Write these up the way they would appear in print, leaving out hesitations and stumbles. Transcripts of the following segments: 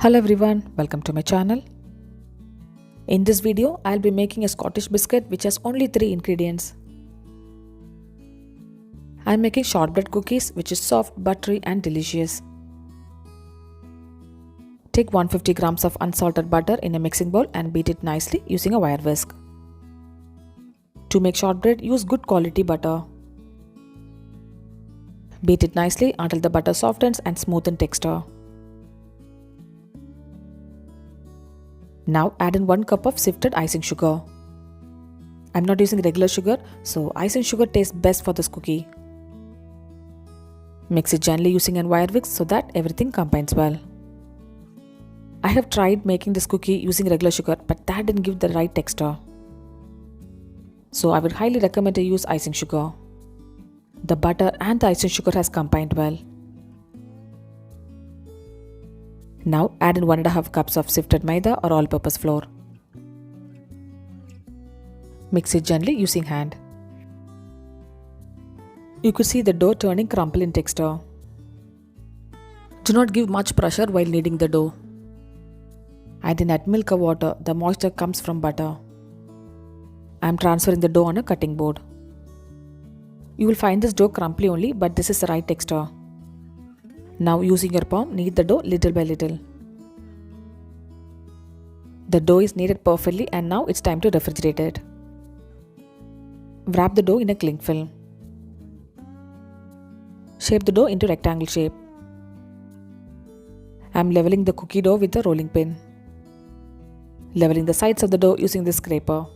Hello everyone, welcome to my channel. In this video, I'll be making a Scottish biscuit which has only 3 ingredients. I'm making shortbread cookies which is soft, buttery and delicious. Take 150 grams of unsalted butter in a mixing bowl and beat it nicely using a wire whisk. To make shortbread, use good quality butter. Beat it nicely until the butter softens and smooth in texture. Now add in 1 cup of sifted icing sugar. I'm not using regular sugar, so icing sugar tastes best for this cookie. Mix it gently using a wire whisk so that everything combines well. I have tried making this cookie using regular sugar, but that didn't give the right texture. So I would highly recommend to use icing sugar. The butter and the icing sugar has combined well. Now add in 1.5 cups of sifted Maida or all-purpose flour. Mix it gently using hand. You could see the dough turning crumple in texture. Do not give much pressure while kneading the dough. I didn't add milk or water, the moisture comes from butter. I am transferring the dough on a cutting board. You will find this dough crumbly only, but this is the right texture. Now using your palm, knead the dough little by little. The dough is kneaded perfectly and now it's time to refrigerate it. Wrap the dough in a cling film. Shape the dough into rectangle shape. I am leveling the cookie dough with a rolling pin. Leveling the sides of the dough using this scraper.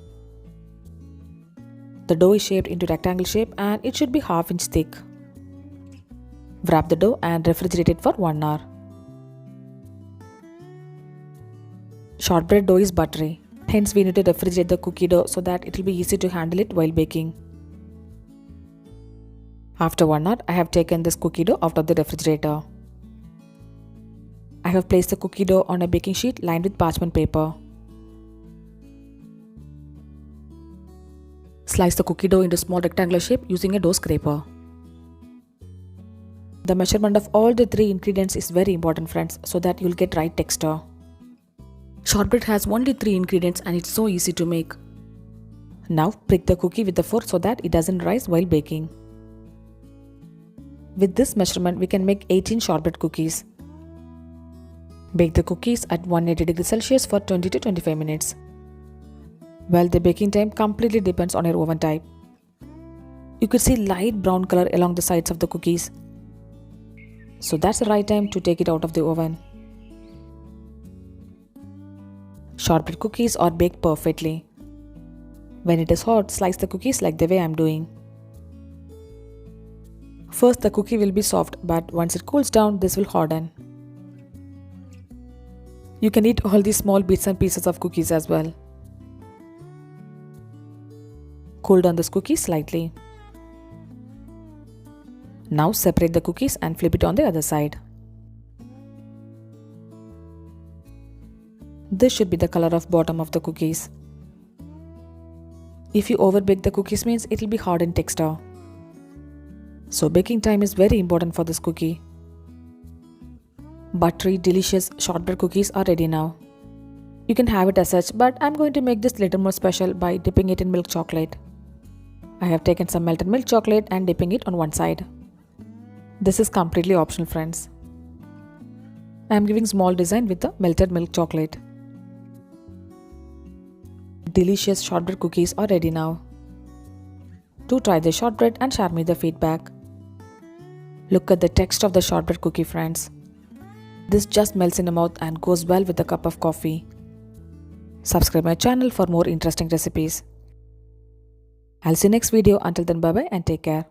The dough is shaped into rectangle shape and it should be ½ inch thick. Wrap the dough and refrigerate it for 1 hour. Shortbread dough is buttery, hence we need to refrigerate the cookie dough so that it will be easy to handle it while baking. After 1 hour, I have taken this cookie dough out of the refrigerator. I have placed the cookie dough on a baking sheet lined with parchment paper. Slice the cookie dough into small rectangular shape using a dough scraper. The measurement of all the 3 ingredients is very important, friends, so that you'll get right texture. Shortbread has only 3 ingredients and it's so easy to make. Now prick the cookie with the fork so that it doesn't rise while baking. With this measurement, we can make 18 shortbread cookies. Bake the cookies at 180°C for 20 to 25 minutes. Well, the baking time completely depends on your oven type. You could see light brown color along the sides of the cookies. So that's the right time to take it out of the oven. Shortbread cookies are baked perfectly. When it is hot, slice the cookies like the way I am doing. First the cookie will be soft, but once it cools down, this will harden. You can eat all these small bits and pieces of cookies as well. Cool down this cookie slightly. Now separate the cookies and flip it on the other side. This should be the color of bottom of the cookies. If you overbake the cookies means it will be hard in texture. So baking time is very important for this cookie. Buttery, delicious shortbread cookies are ready now. You can have it as such, but I'm going to make this little more special by dipping it in milk chocolate. I have taken some melted milk chocolate and dipping it on one side. This is completely optional, friends. I am giving small design with the melted milk chocolate. Delicious shortbread cookies are ready now. Do try the shortbread and share me the feedback. Look at the texture of the shortbread cookie, friends. This just melts in the mouth and goes well with a cup of coffee. Subscribe my channel for more interesting recipes. I'll see you next video. Until then, bye bye and take care.